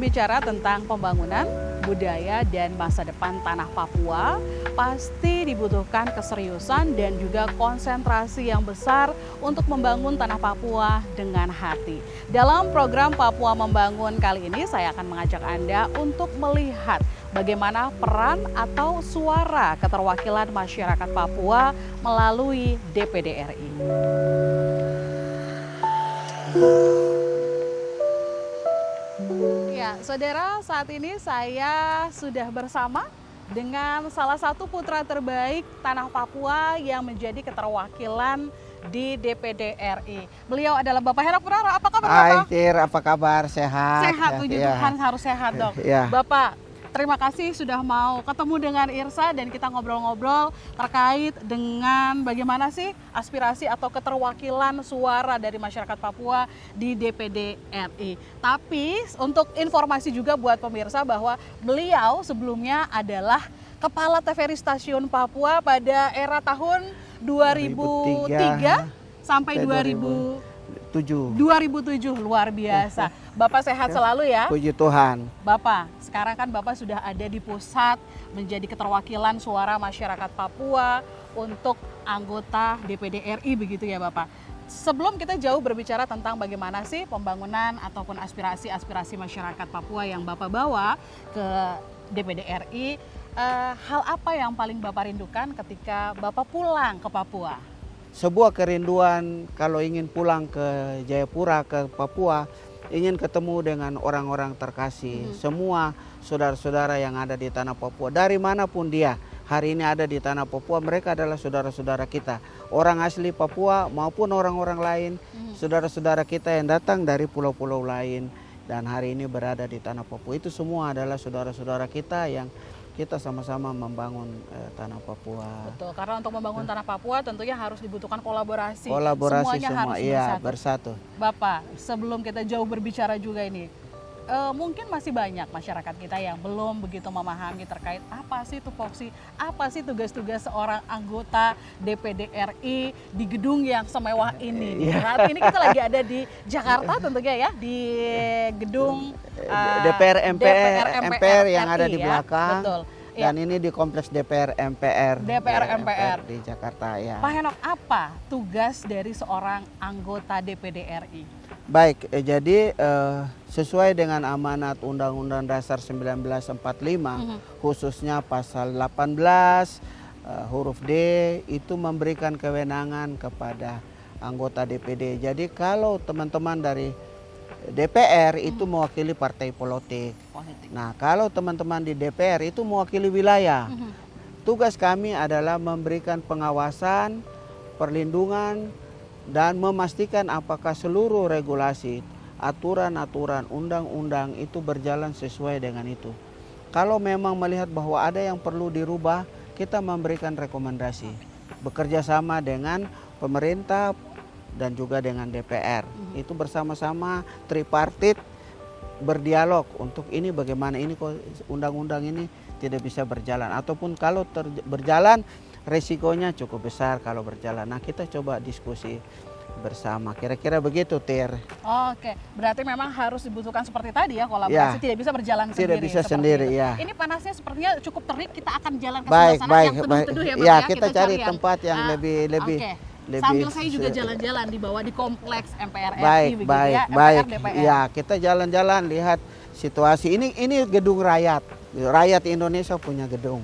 berbicara tentang pembangunan, budaya, dan masa depan tanah Papua, pasti dibutuhkan keseriusan dan juga konsentrasi yang besar untuk membangun tanah Papua dengan hati. Dalam program Papua Membangun kali ini, saya akan mengajak Anda untuk melihat bagaimana peran atau suara keterwakilan masyarakat Papua melalui DPD RI. Ya, saudara, saat ini saya sudah bersama dengan salah satu putra terbaik tanah Papua yang menjadi keterwakilan di DPD RI. Beliau adalah Bapak Herak Purara. Apa kabar, Bapak? Hai, Tir, apa kabar? Sehat? Sehat, puji Tuhan, harus sehat dong. Ya. Bapak, terima kasih sudah mau ketemu dengan Irsa dan kita ngobrol-ngobrol terkait dengan bagaimana sih aspirasi atau keterwakilan suara dari masyarakat Papua di DPD RI. Tapi untuk informasi juga buat pemirsa bahwa beliau sebelumnya adalah Kepala TVRI Stasiun Papua pada era tahun 2003 sampai 2007, luar biasa. Bapak sehat selalu ya. Puji Tuhan. Bapak, sekarang kan Bapak sudah ada di pusat menjadi keterwakilan suara masyarakat Papua untuk anggota DPD RI begitu ya Bapak. Sebelum kita jauh berbicara tentang bagaimana sih pembangunan ataupun aspirasi masyarakat Papua yang Bapak bawa ke DPD RI, hal apa yang paling Bapak rindukan ketika Bapak pulang ke Papua? Sebuah kerinduan kalau ingin pulang ke Jayapura, ke Papua, ingin ketemu dengan orang-orang terkasih, semua saudara-saudara yang ada di tanah Papua, dari manapun dia hari ini ada di tanah Papua, mereka adalah saudara-saudara kita, orang asli Papua maupun orang-orang lain, saudara-saudara kita yang datang dari pulau-pulau lain dan hari ini berada di tanah Papua. Itu semua adalah saudara-saudara kita yang kita sama-sama membangun tanah Papua. Betul, karena untuk membangun tanah Papua tentunya harus dibutuhkan kolaborasi. Kolaborasi semuanya semua, harus iya, bersatu. Bapak, sebelum kita jauh berbicara juga ini, mungkin masih banyak masyarakat kita yang belum begitu memahami terkait apa sih tupoksi, apa sih tugas-tugas seorang anggota DPD RI di gedung yang semewah ini. Saat ini kita lagi ada di Jakarta tentunya ya, di gedung DPR MPR yang ada di ya. belakang. Betul. Dan ini di kompleks DPR MPR. MPR di Jakarta ya. Pak Henok, apa tugas dari seorang anggota DPD RI? Baik, jadi sesuai dengan amanat Undang-Undang Dasar 1945, khususnya pasal 18 huruf D itu memberikan kewenangan kepada anggota DPD. Jadi kalau teman-teman dari DPR itu mewakili partai politik. Nah, kalau teman-teman di DPR itu mewakili wilayah. Tugas kami adalah memberikan pengawasan, perlindungan, dan memastikan apakah seluruh regulasi, aturan-aturan, undang-undang itu berjalan sesuai dengan itu. Kalau memang melihat bahwa ada yang perlu dirubah, kita memberikan rekomendasi. Bekerja sama dengan pemerintah dan juga dengan DPR. Itu bersama-sama tripartit berdialog untuk ini bagaimana ini kok undang-undang ini tidak bisa berjalan. Ataupun kalau berjalan resikonya cukup besar kalau berjalan. Nah, kita coba diskusi bersama. Kira-kira begitu, Tir. Oke, berarti memang harus dibutuhkan seperti tadi ya, kolaborasi, tidak bisa berjalan sendiri. Tidak bisa sendiri, ya. Ini panasnya sepertinya cukup terik, kita akan jalan ke Baik, sana baik, yang teduh-teduh ya, Pak ya. Kita cari tempat yang lebih sambil saya juga jalan-jalan di bawah di kompleks MPR RI begitu baik, ya, baik. MPR DPR. Ya, kita jalan-jalan lihat situasi. Ini gedung rakyat. Rakyat Indonesia punya gedung.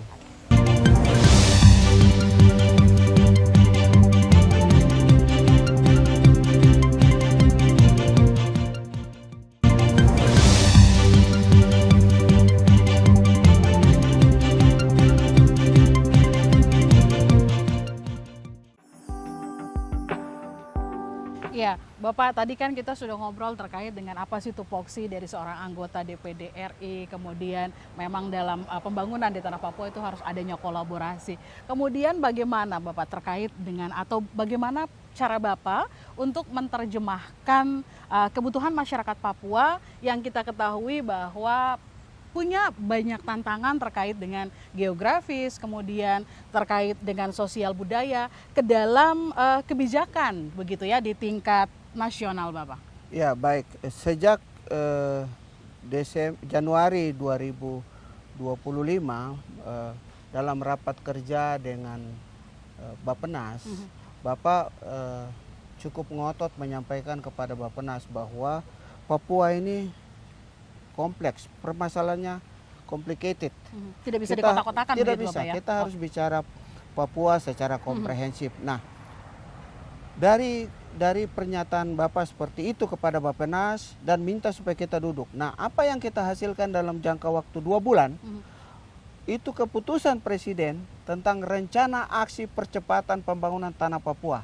Ya, Bapak, tadi kan kita sudah ngobrol terkait dengan apa sih tupoksi dari seorang anggota DPD RI, kemudian memang dalam pembangunan di Tanah Papua itu harus adanya kolaborasi. Kemudian bagaimana Bapak terkait dengan atau bagaimana cara Bapak untuk menerjemahkan kebutuhan masyarakat Papua yang kita ketahui bahwa punya banyak tantangan terkait dengan geografis, kemudian terkait dengan sosial budaya ke dalam kebijakan begitu ya di tingkat nasional, Bapak. Ya, baik. Sejak Januari 2025 dalam rapat kerja dengan Bappenas, Bapak cukup ngotot menyampaikan kepada Bappenas bahwa Papua ini kompleks, permasalahannya complicated. Tidak bisa dikotak-kotakan Tidak begitu, bisa, Bapak ya? kita harus bicara Papua secara komprehensif. Nah, dari pernyataan Bapak seperti itu kepada Bappenas dan minta supaya kita duduk. Nah, apa yang kita hasilkan dalam jangka waktu 2 bulan, itu keputusan Presiden tentang rencana aksi percepatan pembangunan tanah Papua.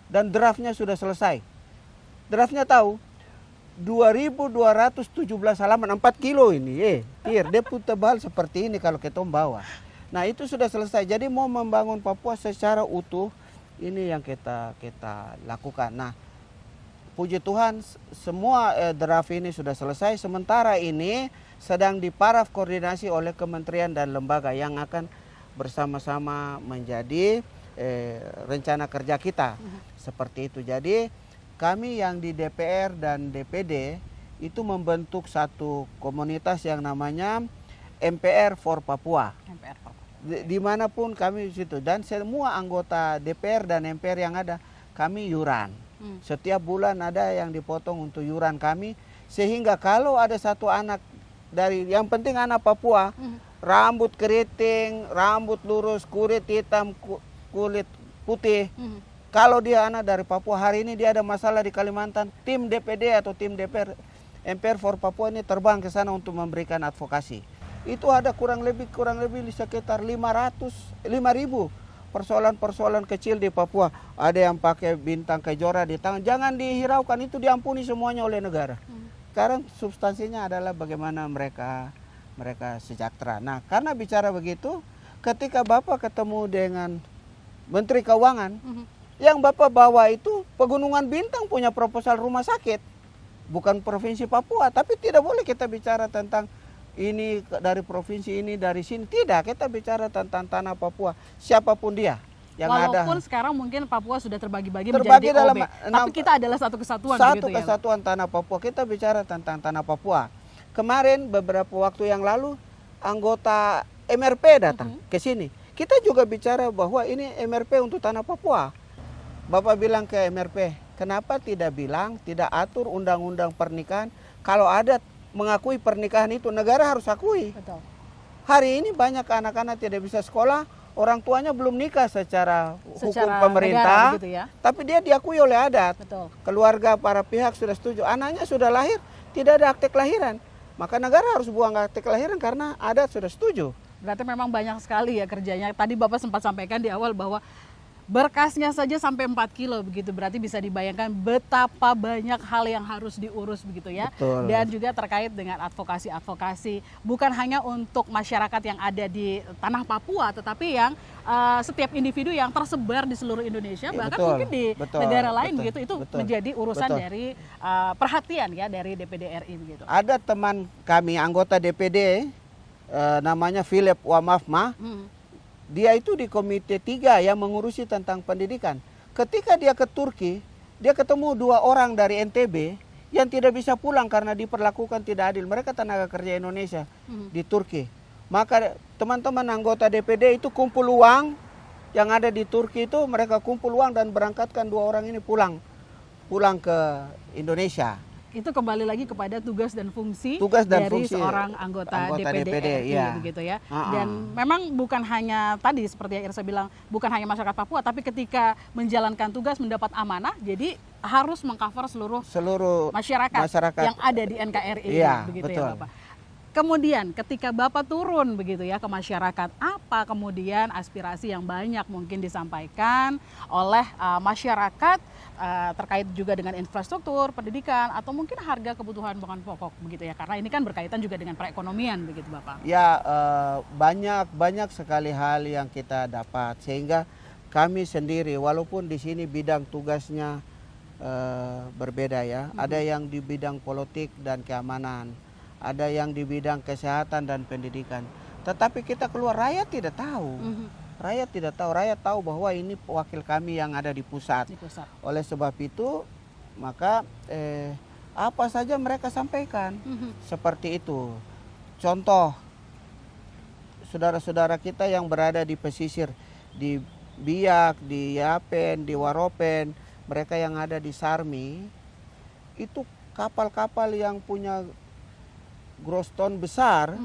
Dan draftnya sudah selesai. Draftnya tahu, 2.217 halaman, 4 kilo ini. Dia tebal seperti ini kalau kita bawa. Nah, itu sudah selesai. Jadi mau membangun Papua secara utuh, ini yang kita lakukan. Nah, puji Tuhan semua draft ini sudah selesai. Sementara ini sedang diparaf koordinasi oleh kementerian dan lembaga yang akan bersama-sama menjadi rencana kerja kita. Seperti itu. Jadi kami yang di DPR dan DPD itu membentuk satu komunitas yang namanya MPR for Papua. MPR Papua. Dimanapun kami di situ, dan semua anggota DPR dan MPR yang ada kami yuran. Setiap bulan ada yang dipotong untuk yuran kami, sehingga kalau ada satu anak dari, yang penting anak Papua, rambut keriting, rambut lurus, kulit hitam, kulit putih, kalau dia anak dari Papua, hari ini dia ada masalah di Kalimantan, tim DPD atau tim DPR MPR for Papua ini terbang ke sana untuk memberikan advokasi. Itu ada kurang lebih sekitar 5.000 persoalan-persoalan kecil di Papua. Ada yang pakai bintang kejora di tangan, jangan dihiraukan, itu diampuni semuanya oleh negara. Sekarang substansinya adalah bagaimana mereka sejahtera. Nah, karena bicara begitu, ketika Bapak ketemu dengan Menteri Keuangan, yang Bapak bawa itu Pegunungan Bintang punya proposal rumah sakit, bukan Provinsi Papua. Tapi tidak boleh kita bicara tentang ini dari provinsi ini, dari sini. Tidak, kita bicara tentang tanah Papua, siapapun dia yang walaupun ada. sekarang mungkin Papua sudah terbagi-bagi Terbagi menjadi dalam OB, tapi kita adalah satu kesatuan satu begitu kesatuan ya, tanah Papua. Kita bicara tentang tanah Papua. Kemarin beberapa waktu yang lalu anggota MRP datang ke sini. Kita juga bicara bahwa ini MRP untuk tanah Papua. Bapak bilang ke MRP, kenapa tidak atur undang-undang pernikahan? Kalau ada mengakui pernikahan itu, negara harus akui. Betul. Hari ini banyak anak-anak tidak bisa sekolah, orang tuanya belum nikah secara hukum pemerintah, negara, begitu ya? tapi dia diakui oleh adat. Betul. Keluarga para pihak sudah setuju, anaknya sudah lahir, tidak ada akte kelahiran. Maka negara harus buang akte kelahiran karena adat sudah setuju. Berarti memang banyak sekali ya kerjanya. Tadi Bapak sempat sampaikan di awal bahwa berkasnya saja sampai 4 kilo begitu, berarti bisa dibayangkan betapa banyak hal yang harus diurus begitu ya. Betul. Dan juga terkait dengan advokasi bukan hanya untuk masyarakat yang ada di tanah Papua, tetapi yang setiap individu yang tersebar di seluruh Indonesia, bahkan mungkin di negara lain begitu, itu menjadi urusan dari perhatian ya dari DPD RI begitu. Ada teman kami anggota DPD namanya Philip Wamafma. Dia itu di komite 3 yang mengurusi tentang pendidikan. Ketika dia ke Turki, dia ketemu 2 orang dari NTB yang tidak bisa pulang karena diperlakukan tidak adil. Mereka tenaga kerja Indonesia di Turki. Maka teman-teman anggota DPD itu kumpul uang yang ada di Turki itu, mereka kumpul uang dan berangkatkan 2 orang ini pulang ke Indonesia. Itu kembali lagi kepada tugas dan fungsi dari seorang anggota DPD RI iya. begitu ya. Dan memang bukan hanya tadi seperti yang Irsa bilang, bukan hanya masyarakat Papua, tapi ketika menjalankan tugas mendapat amanah, jadi harus mengcover seluruh masyarakat yang ada di NKRI iya, begitu betul. ya Bapak. Kemudian ketika Bapak turun begitu ya ke masyarakat, apa kemudian aspirasi yang banyak mungkin disampaikan oleh masyarakat terkait juga dengan infrastruktur, pendidikan, atau mungkin harga kebutuhan bahan pokok begitu ya, karena ini kan berkaitan juga dengan perekonomian begitu Bapak. Ya, banyak sekali hal yang kita dapat, sehingga kami sendiri walaupun di sini bidang tugasnya berbeda ya, ada yang di bidang politik dan keamanan, ada yang di bidang kesehatan dan pendidikan, tetapi kita keluar, rakyat tidak tahu. Rakyat tidak tahu, rakyat tahu bahwa ini wakil kami yang ada di pusat. Oleh sebab itu, maka apa saja mereka sampaikan. Seperti itu. Contoh, saudara-saudara kita yang berada di pesisir, di Biak, di Yapen, di Waropen, mereka yang ada di Sarmi, itu kapal-kapal yang punya gross ton besar,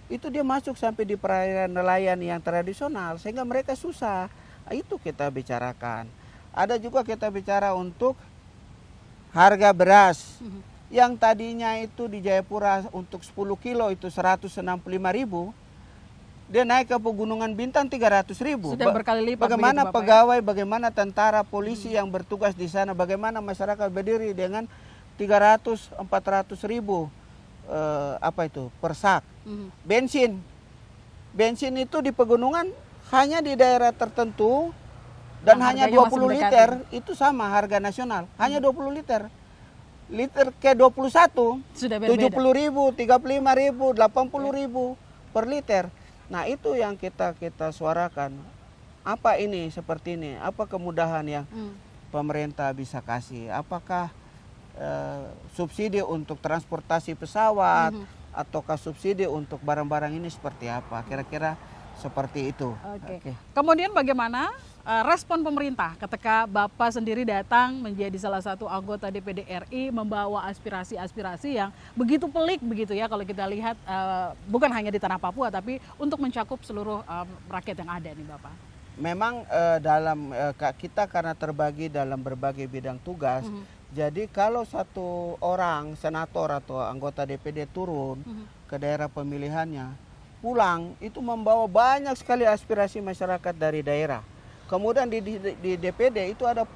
itu dia masuk sampai di perairan nelayan yang tradisional, sehingga mereka susah. Itu kita bicarakan. Ada juga kita bicara untuk harga beras yang tadinya itu di Jayapura untuk 10 kilo itu 165.000, dia naik ke Pegunungan Bintang 300.000. Sudah berkali lipat. Bagaimana begitu, Bapak, pegawai, bagaimana tentara, polisi yang bertugas di sana, bagaimana masyarakat berdiri dengan 300-400.000 per sak. Bensin itu di pegunungan hanya di daerah tertentu dan hanya 20 liter itu sama harga nasional, hanya 20 liter. Liter ke 21 sudah berbeda. 70.000, 35.000, 80.000 per liter. Nah, itu yang kita suarakan. Apa ini seperti ini? Apa kemudahan yang pemerintah bisa kasih? Apakah subsidi untuk transportasi pesawat ataukah subsidi untuk barang-barang ini seperti apa? Kira-kira seperti itu. Oke. Kemudian bagaimana respon pemerintah ketika Bapak sendiri datang menjadi salah satu anggota DPD RI membawa aspirasi-aspirasi yang begitu pelik begitu ya kalau kita lihat bukan hanya di tanah Papua tapi untuk mencakup seluruh rakyat yang ada nih Bapak. Memang kita karena terbagi dalam berbagai bidang tugas, jadi kalau satu orang senator atau anggota DPD turun ke daerah pemilihannya, pulang itu membawa banyak sekali aspirasi masyarakat dari daerah. Kemudian di DPD itu ada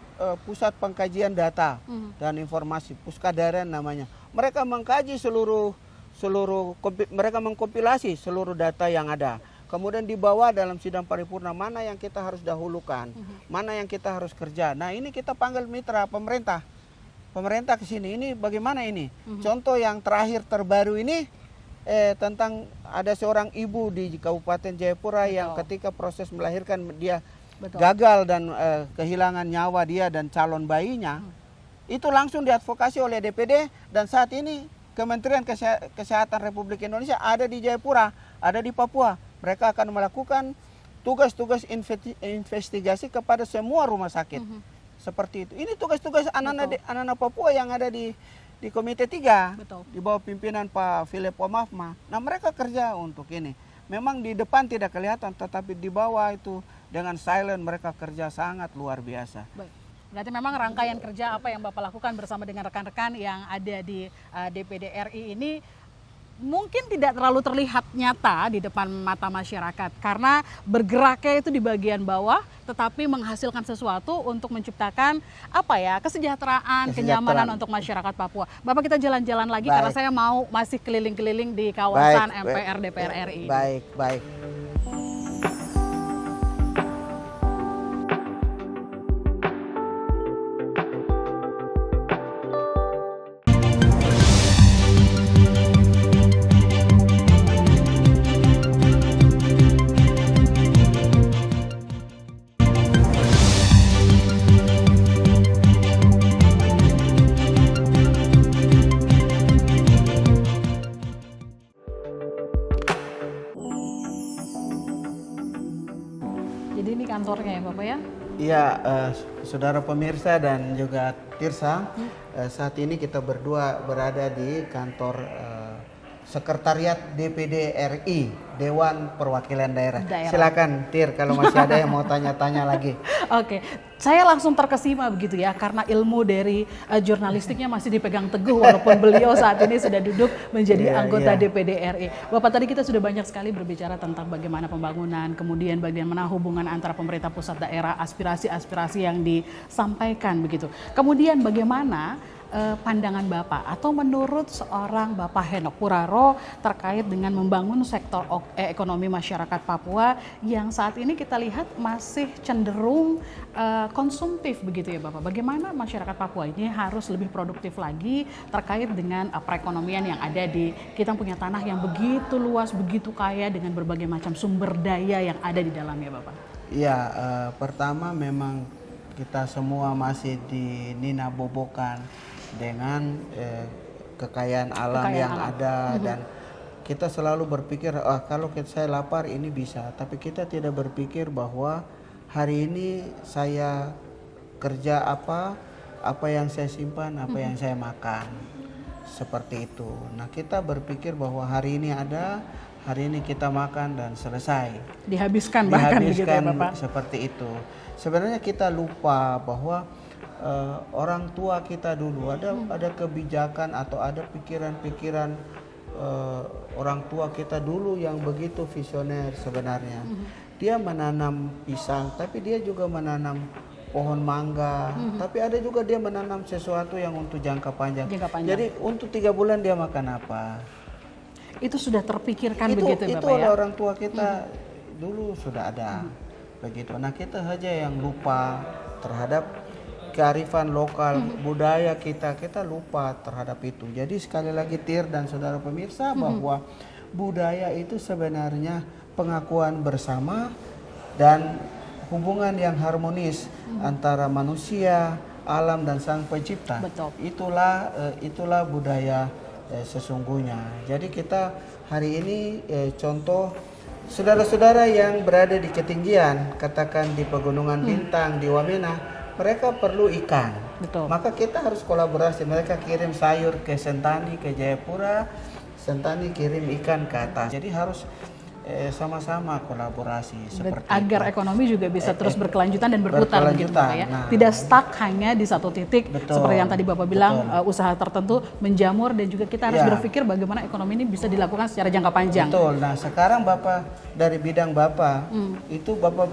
pusat pengkajian data dan informasi, Puskadaran namanya. Mereka mengkaji mereka mengkompilasi seluruh data yang ada. Kemudian dibawa dalam sidang paripurna mana yang kita harus dahulukan, mana yang kita harus kerja. Nah, ini kita panggil mitra pemerintah. Pemerintah ke sini, ini bagaimana ini? Contoh yang terakhir terbaru ini tentang ada seorang ibu di Kabupaten Jayapura yang ketika proses melahirkan dia gagal dan kehilangan nyawa dia dan calon bayinya. Itu langsung diadvokasi oleh DPD dan saat ini Kementerian Kesehatan Republik Indonesia ada di Jayapura, ada di Papua. Mereka akan melakukan tugas-tugas investigasi kepada semua rumah sakit. Seperti itu. Ini tugas-tugas anak-anak Papua yang ada di Komite 3 di bawah pimpinan Pak Philip Wamafma. Nah, mereka kerja untuk ini. Memang di depan tidak kelihatan, tetapi di bawah itu dengan silent mereka kerja sangat luar biasa. Baik. Berarti memang rangkaian kerja apa yang Bapak lakukan bersama dengan rekan-rekan yang ada di DPD RI ini mungkin tidak terlalu terlihat nyata di depan mata masyarakat karena bergeraknya itu di bagian bawah tetapi menghasilkan sesuatu untuk menciptakan kesejahteraan, kenyamanan untuk masyarakat Papua. Bapak kita jalan-jalan lagi karena saya mau masih keliling-keliling di kawasan MPR DPR RI. Baik. Jadi ini kantornya ya Bapak ya? Iya, saudara pemirsa dan juga Tirsa, saat ini kita berdua berada di kantor Sekretariat DPD RI, Dewan Perwakilan Daerah. Silakan Tir kalau masih ada yang mau tanya-tanya lagi. Oke, saya langsung terkesima begitu ya karena ilmu dari jurnalistiknya masih dipegang teguh walaupun beliau saat ini sudah duduk menjadi anggota DPD RI. Bapak, tadi kita sudah banyak sekali berbicara tentang bagaimana pembangunan, kemudian bagaimana hubungan antara pemerintah pusat daerah, aspirasi-aspirasi yang disampaikan begitu. Kemudian bagaimana pandangan Bapak atau menurut seorang Bapak Henok Puraro terkait dengan membangun sektor ekonomi masyarakat Papua yang saat ini kita lihat masih cenderung konsumtif begitu ya Bapak. Bagaimana masyarakat Papua ini harus lebih produktif lagi terkait dengan perekonomian yang ada di kita punya tanah yang begitu luas, begitu kaya dengan berbagai macam sumber daya yang ada di dalamnya Bapak. Iya, pertama memang kita semua masih di nina bobokan dengan kekayaan alam yang ada, dan kita selalu berpikir kalau saya lapar ini bisa, tapi kita tidak berpikir bahwa hari ini saya kerja apa yang saya simpan, apa yang saya makan, seperti itu. Nah, kita berpikir bahwa hari ini ada, hari ini kita makan dan selesai. Dihabiskan bahkan begitu ya Bapak. Seperti itu. Sebenarnya kita lupa bahwa orang tua kita dulu ada kebijakan atau ada pikiran-pikiran orang tua kita dulu yang begitu visioner sebenarnya. Dia menanam pisang, tapi dia juga menanam pohon mangga, tapi ada juga dia menanam sesuatu yang untuk jangka panjang. Jadi untuk 3 bulan dia makan apa? Itu sudah terpikirkan begitu Bapak itu ya? oleh orang tua kita dulu sudah ada begitu. Nah, kita saja yang lupa terhadap kearifan lokal, budaya kita lupa terhadap itu. Jadi sekali lagi Tir dan saudara pemirsa, bahwa budaya itu sebenarnya pengakuan bersama dan hubungan yang harmonis antara manusia, alam dan sang pencipta. Betul. Itulah budaya sesungguhnya. Jadi kita hari ini contoh saudara-saudara yang berada di ketinggian, katakan di Pegunungan Bintang, di Wamena, mereka perlu ikan. Betul. Maka kita harus kolaborasi. Mereka kirim sayur ke Sentani, ke Jayapura, Sentani kirim ikan ke atas. Jadi harus sama-sama kolaborasi seperti agar itu. ekonomi juga bisa terus berkelanjutan dan berputar begitu Pak ya. Nah, tidak stuck hanya di satu titik. Betul, seperti yang tadi Bapak bilang, usaha tertentu menjamur, dan juga kita harus berpikir bagaimana ekonomi ini bisa dilakukan secara jangka panjang. Betul. Nah, sekarang Bapak dari bidang Bapak itu Bapak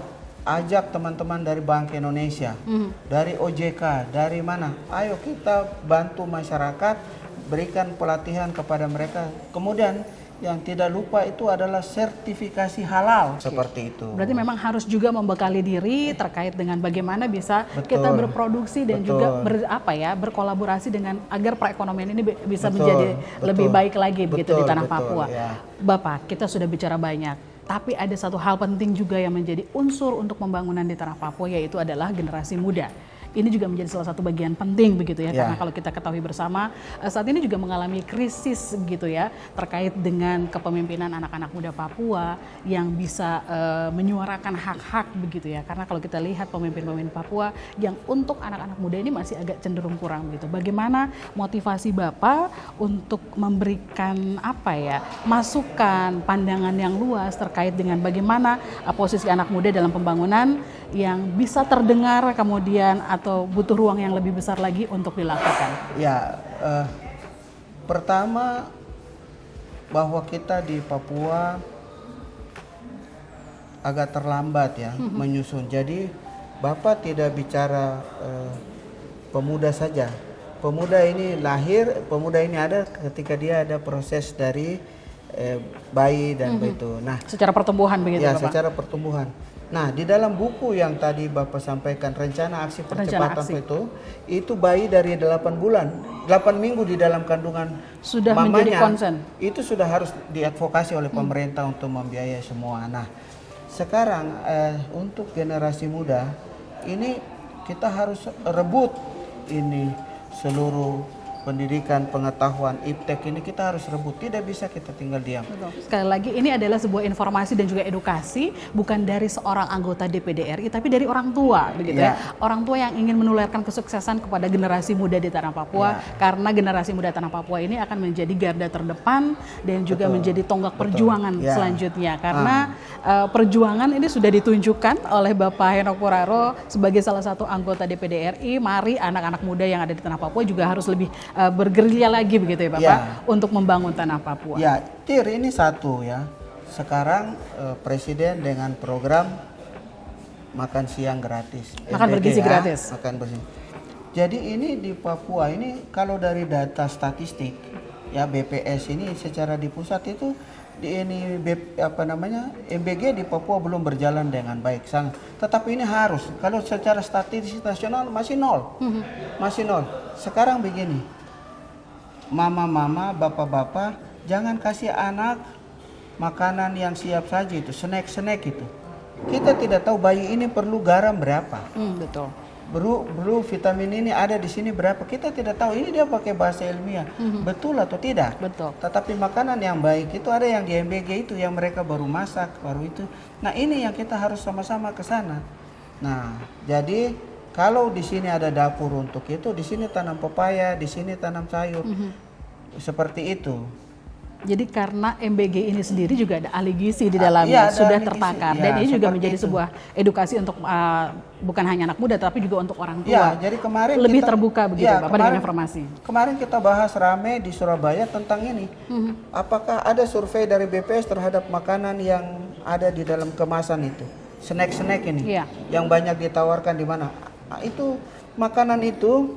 ajak teman-teman dari Bank Indonesia, dari OJK, dari mana? Ayo kita bantu masyarakat, berikan pelatihan kepada mereka. Kemudian yang tidak lupa itu adalah sertifikasi halal, seperti itu. Berarti memang harus juga membekali diri terkait dengan bagaimana bisa kita berproduksi dan juga berkolaborasi dengan agar perekonomian ini bisa menjadi lebih baik lagi begitu di tanah Papua. Ya. Bapak, kita sudah bicara banyak, tapi ada satu hal penting juga yang menjadi unsur untuk pembangunan di tanah Papua, yaitu adalah generasi muda. Ini juga menjadi salah satu bagian penting begitu ya, karena kalau kita ketahui bersama saat ini juga mengalami krisis gitu ya, terkait dengan kepemimpinan anak-anak muda Papua yang bisa menyuarakan hak-hak begitu ya. Karena kalau kita lihat pemimpin-pemimpin Papua yang untuk anak-anak muda ini masih agak cenderung kurang begitu. Bagaimana motivasi Bapak untuk memberikan masukan, pandangan yang luas terkait dengan bagaimana posisi anak muda dalam pembangunan yang bisa terdengar kemudian atau butuh ruang yang lebih besar lagi untuk dilakukan? Ya, pertama bahwa kita di Papua agak terlambat ya menyusun. Jadi Bapak tidak bicara pemuda saja. Pemuda ini lahir, pemuda ini ada ketika dia ada proses dari bayi dan begitu. Nah, secara pertumbuhan begitu ya, Bapak? secara pertumbuhan. Nah, di dalam buku yang tadi Bapak sampaikan, rencana aksi percepatan itu bayi dari 8 bulan, 8 minggu di dalam kandungan sudah mamanya, menjadi concern. Itu sudah harus diadvokasi oleh pemerintah untuk membiayai semua. Nah, sekarang untuk generasi muda ini kita harus rebut ini seluruh pendidikan, pengetahuan, iptek ini kita harus rebut, tidak bisa kita tinggal diam. Betul. Sekali lagi ini adalah sebuah informasi dan juga edukasi bukan dari seorang anggota DPD RI tapi dari orang tua begitu ya. Orang tua yang ingin menularkan kesuksesan kepada generasi muda di tanah Papua, karena generasi muda tanah Papua ini akan menjadi garda terdepan dan juga menjadi tonggak perjuangan selanjutnya, karena perjuangan ini sudah ditunjukkan oleh Bapak Henok Poraro sebagai salah satu anggota DPD RI. Mari anak-anak muda yang ada di tanah Papua juga harus lebih bergerilya lagi begitu ya Bapak untuk membangun tanah Papua. Ya, Tir, ini satu ya. Sekarang Presiden dengan program makan siang gratis. Makan bergizi gratis. Makan bergizi. Jadi ini di Papua ini kalau dari data statistik ya BPS ini secara di pusat itu MBG di Papua belum berjalan dengan baik. Tetapi ini harus, kalau secara statistik nasional masih nol. Masih nol. Sekarang begini, mama-mama, bapak-bapak, jangan kasih anak makanan yang siap saji itu, snack itu. Kita tidak tahu bayi ini perlu garam berapa. Betul. Bro, vitamin ini ada di sini berapa? Kita tidak tahu. Ini dia pakai bahasa ilmiah. Betul atau tidak? Betul. Tetapi makanan yang baik itu ada yang di MBG itu yang mereka baru masak, baru itu. Nah, ini yang kita harus sama-sama ke sana. Nah, jadi kalau di sini ada dapur untuk itu, di sini tanam pepaya, di sini tanam sayur. Seperti itu. Jadi karena MBG ini sendiri juga ada ahli gizi di dalamnya, iya, sudah ahli gizi. tertakar. Ya, Dan ini juga seperti menjadi itu. sebuah edukasi untuk bukan hanya anak muda, tapi juga untuk orang tua. Ya, jadi kemarin lebih kita, terbuka begitu ya, Bapak dengan informasi. Kemarin kita bahas rame di Surabaya tentang ini. Apakah ada survei dari BPS terhadap makanan yang ada di dalam kemasan itu? Snack-snack ini, Iya. yang banyak ditawarkan di mana? Itu makanan itu,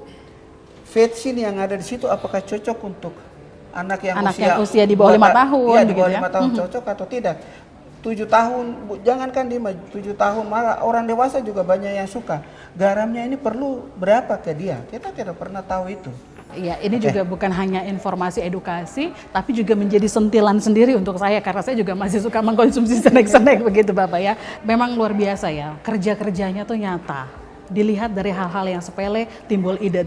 vetsin yang ada di situ apakah cocok untuk anak yang usia di bawah 5 tahun, iya, di bawah begitu 5 tahun cocok atau tidak? 7 tahun, jangankan 7 tahun, malah orang dewasa juga banyak yang suka. Garamnya ini perlu berapa ke dia? Kita tidak pernah tahu itu. Iya, ini juga bukan hanya informasi edukasi, tapi juga menjadi sentilan sendiri untuk saya karena saya juga masih suka mengkonsumsi snack-snack begitu Bapak ya. Memang luar biasa ya, kerja-kerjanya tuh nyata. Dilihat dari hal-hal yang sepele, timbul ide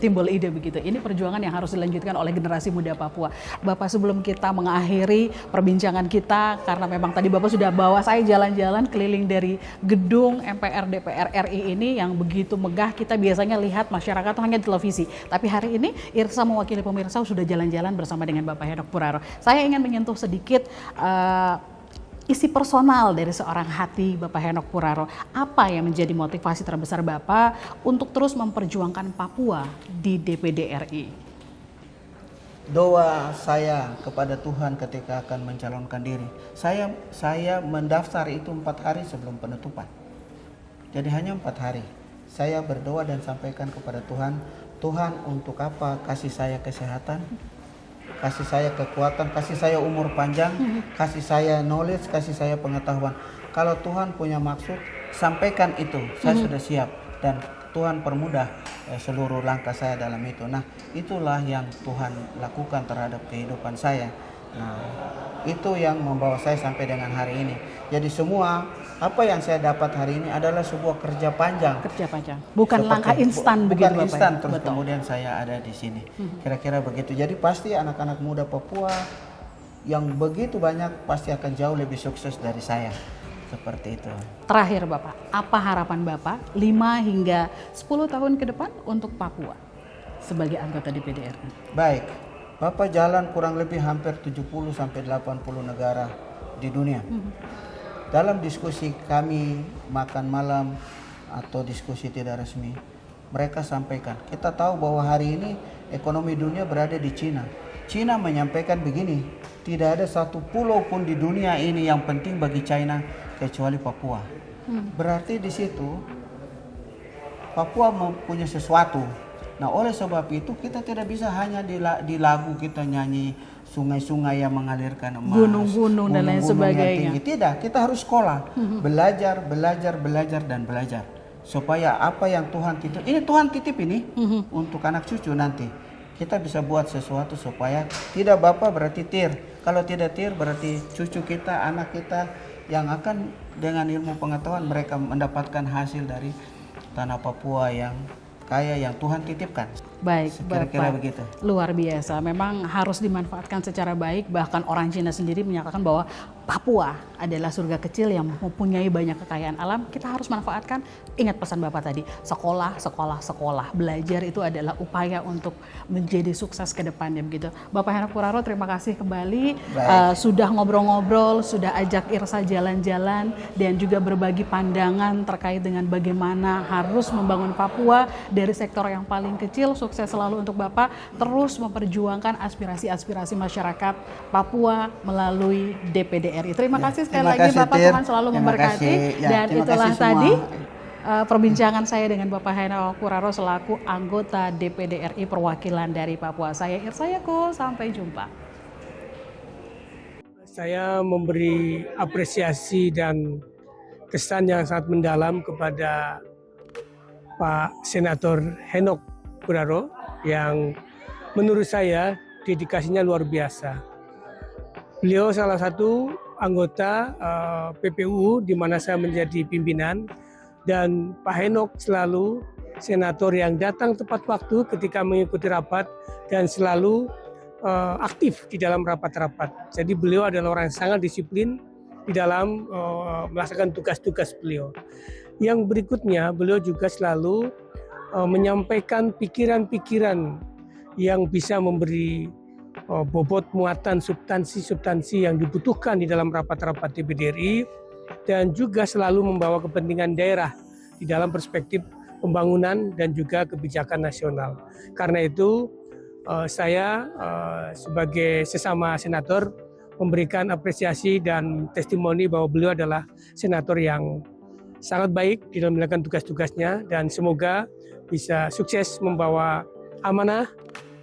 begitu. Ini perjuangan yang harus dilanjutkan oleh generasi muda Papua. Bapak, sebelum kita mengakhiri perbincangan kita, karena memang tadi Bapak sudah bawa saya jalan-jalan keliling dari gedung MPR DPR RI ini yang begitu megah, kita biasanya lihat masyarakat tuh hanya di televisi. Tapi hari ini Irsa mewakili pemirsa sudah jalan-jalan bersama dengan Bapak Henok Puraro. Saya ingin menyentuh sedikit isi personal dari seorang hati Bapak Henok Puraro. Apa yang menjadi motivasi terbesar Bapak untuk terus memperjuangkan Papua di DPD RI? Doa saya kepada Tuhan ketika akan mencalonkan diri. Saya mendaftar itu 4 hari sebelum penutupan. Jadi hanya 4 hari. Saya berdoa dan sampaikan kepada Tuhan, Tuhan untuk apa kasih saya kesehatan, kasih saya kekuatan, kasih saya umur panjang, kasih saya knowledge, kasih saya pengetahuan. Kalau Tuhan punya maksud, sampaikan itu. Saya sudah siap dan Tuhan permudah seluruh langkah saya dalam itu. Nah, itulah yang Tuhan lakukan terhadap kehidupan saya. Nah, itu yang membawa saya sampai dengan hari ini. Jadi semua apa yang saya dapat hari ini adalah sebuah kerja panjang. Kerja panjang, bukan langkah instan begitu Bukan Bapak. instan terus Betul. kemudian saya ada di sini. Kira-kira begitu. Jadi pasti anak-anak muda Papua yang begitu banyak pasti akan jauh lebih sukses dari saya. Seperti itu. Terakhir Bapak, apa harapan Bapak 5 hingga 10 tahun ke depan untuk Papua sebagai anggota DPD RI? Baik, Bapak jalan kurang lebih hampir 70 sampai 80 negara di dunia. Dalam diskusi kami makan malam atau diskusi tidak resmi, mereka sampaikan, kita tahu bahwa hari ini ekonomi dunia berada di Cina. Cina menyampaikan begini, tidak ada satu pulau pun di dunia ini yang penting bagi China kecuali Papua. Berarti di situ Papua mempunyai sesuatu. Nah, oleh sebab itu kita tidak bisa hanya di lagu kita nyanyi sungai-sungai yang mengalirkan emas, Gunung-gunung dan lain gunung-gunung yang sebagainya. tinggi. Tidak, kita harus sekolah, belajar dan belajar supaya apa yang Tuhan titip, ini Tuhan titip ini untuk anak cucu nanti. Kita bisa buat sesuatu supaya tidak Bapak berarti tir. Kalau tidak tir berarti cucu kita, anak kita yang akan dengan ilmu pengetahuan mereka mendapatkan hasil dari tanah Papua yang kaya yang Tuhan titipkan. Baik, Kira-kira Bapak. begitu. Luar biasa. Memang harus dimanfaatkan secara baik. Bahkan orang Cina sendiri menyatakan bahwa Papua adalah surga kecil yang mempunyai banyak kekayaan alam. Kita harus manfaatkan. Ingat pesan Bapak tadi, sekolah, sekolah, sekolah. Belajar itu adalah upaya untuk menjadi sukses ke depannya begitu. Bapak Henok Puraro, terima kasih kembali. Sudah ngobrol-ngobrol, sudah ajak Irsa jalan-jalan dan juga berbagi pandangan terkait dengan bagaimana harus membangun Papua dari sektor yang paling kecil. Sukses selalu untuk Bapak terus memperjuangkan aspirasi-aspirasi masyarakat Papua melalui DPD RI. Terima kasih sekali lagi Bapak, Tuhan selalu memberkati. Dan itulah tadi perbincangan saya dengan Bapak Henok Puraro selaku anggota DPD RI perwakilan dari Papua. Saya Irsa Yako, sampai jumpa. Saya memberi apresiasi dan kesan yang sangat mendalam kepada Pak Senator Henok Puraro yang menurut saya dedikasinya luar biasa. Beliau salah satu anggota PPU di mana saya menjadi pimpinan, dan Pak Henok selalu senator yang datang tepat waktu ketika mengikuti rapat dan selalu aktif di dalam rapat-rapat. Jadi beliau adalah orang yang sangat disiplin di dalam melaksanakan tugas-tugas beliau. Yang berikutnya, beliau juga selalu menyampaikan pikiran-pikiran yang bisa memberi bobot muatan substansi-substansi yang dibutuhkan di dalam rapat-rapat DPD RI, dan juga selalu membawa kepentingan daerah di dalam perspektif pembangunan dan juga kebijakan nasional. Karena itu saya sebagai sesama senator memberikan apresiasi dan testimoni bahwa beliau adalah senator yang sangat baik di dalam menjalankan tugas-tugasnya, dan semoga bisa sukses membawa amanah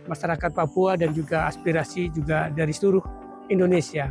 masyarakat Papua dan juga aspirasi juga dari seluruh Indonesia.